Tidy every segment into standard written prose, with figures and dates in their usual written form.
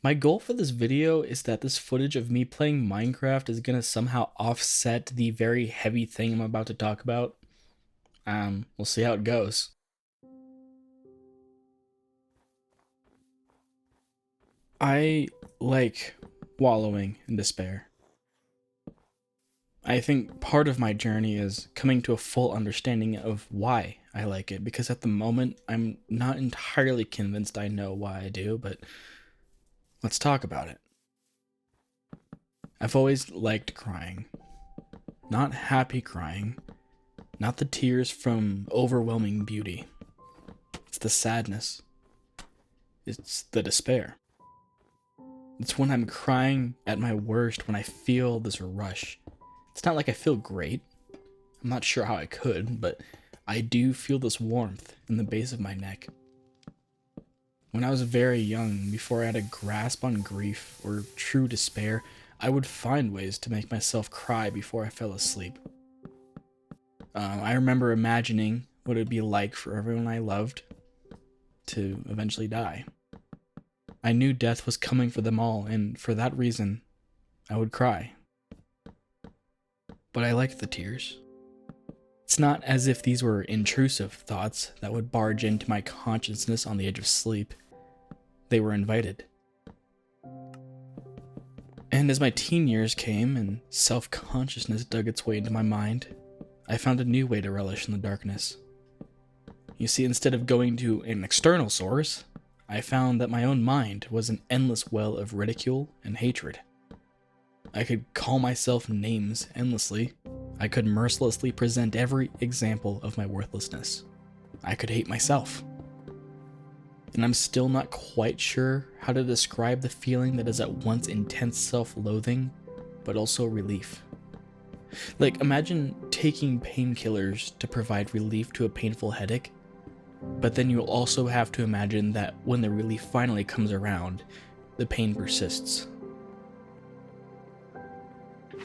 My goal for this video is that this footage of me playing Minecraft is gonna somehow offset the very heavy thing I'm about to talk about. We'll see how it goes. I like wallowing in despair. I think part of my journey is coming to a full understanding of why I like it, because at the moment I'm not entirely convinced I know why I do, but let's talk about it. I've always liked crying. Not happy crying, not the tears from overwhelming beauty. It's the sadness. It's the despair. It's when I'm crying at my worst, when I feel this rush. It's not like I feel great. I'm not sure how I could, but I do feel this warmth in the base of my neck. When I was very young, before I had a grasp on grief or true despair, I would find ways to make myself cry before I fell asleep. I remember imagining what it would be like for everyone I loved to eventually die. I knew death was coming for them all, and for that reason, I would cry. But I liked the tears. It's not as if these were intrusive thoughts that would barge into my consciousness on the edge of sleep. They were invited. And as my teen years came and self-consciousness dug its way into my mind, I found a new way to relish in the darkness. You see, instead of going to an external source, I found that my own mind was an endless well of ridicule and hatred. I could call myself names endlessly. I could mercilessly present every example of my worthlessness. I could hate myself. And I'm still not quite sure how to describe the feeling that is at once intense self-loathing, but also relief. Like, imagine taking painkillers to provide relief to a painful headache, but then you'll also have to imagine that when the relief finally comes around, the pain persists.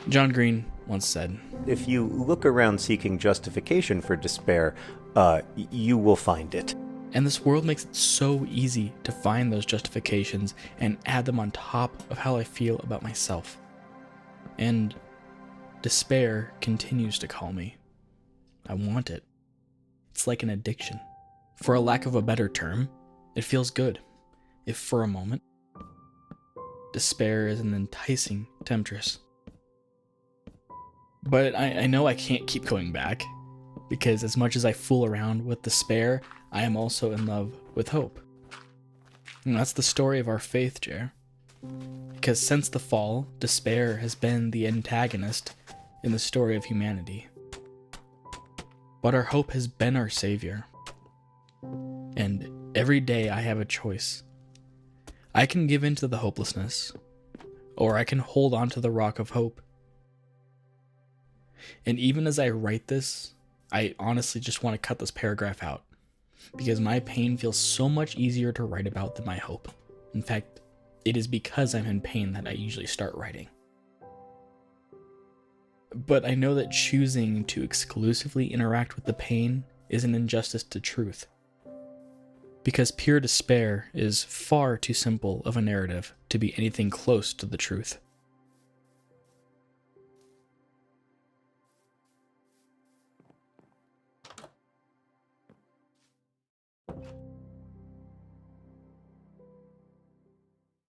John Green once said, "If you look around seeking justification for despair, you will find it." And this world makes it so easy to find those justifications and add them on top of how I feel about myself. And despair continues to call me. I want it. It's like an addiction. For a lack of a better term, it feels good, if for a moment. Despair is an enticing temptress. But I know I can't keep going back, because as much as I fool around with despair, I am also in love with hope. And that's the story of our faith, Jer. Because since the fall, despair has been the antagonist in the story of humanity. But our hope has been our savior. And every day I have a choice. I can give in to the hopelessness, or I can hold on to the rock of hope. And even as I write this, I honestly just want to cut this paragraph out, because my pain feels so much easier to write about than my hope. In fact, it is because I'm in pain that I usually start writing. But I know that choosing to exclusively interact with the pain is an injustice to truth, because pure despair is far too simple of a narrative to be anything close to the truth.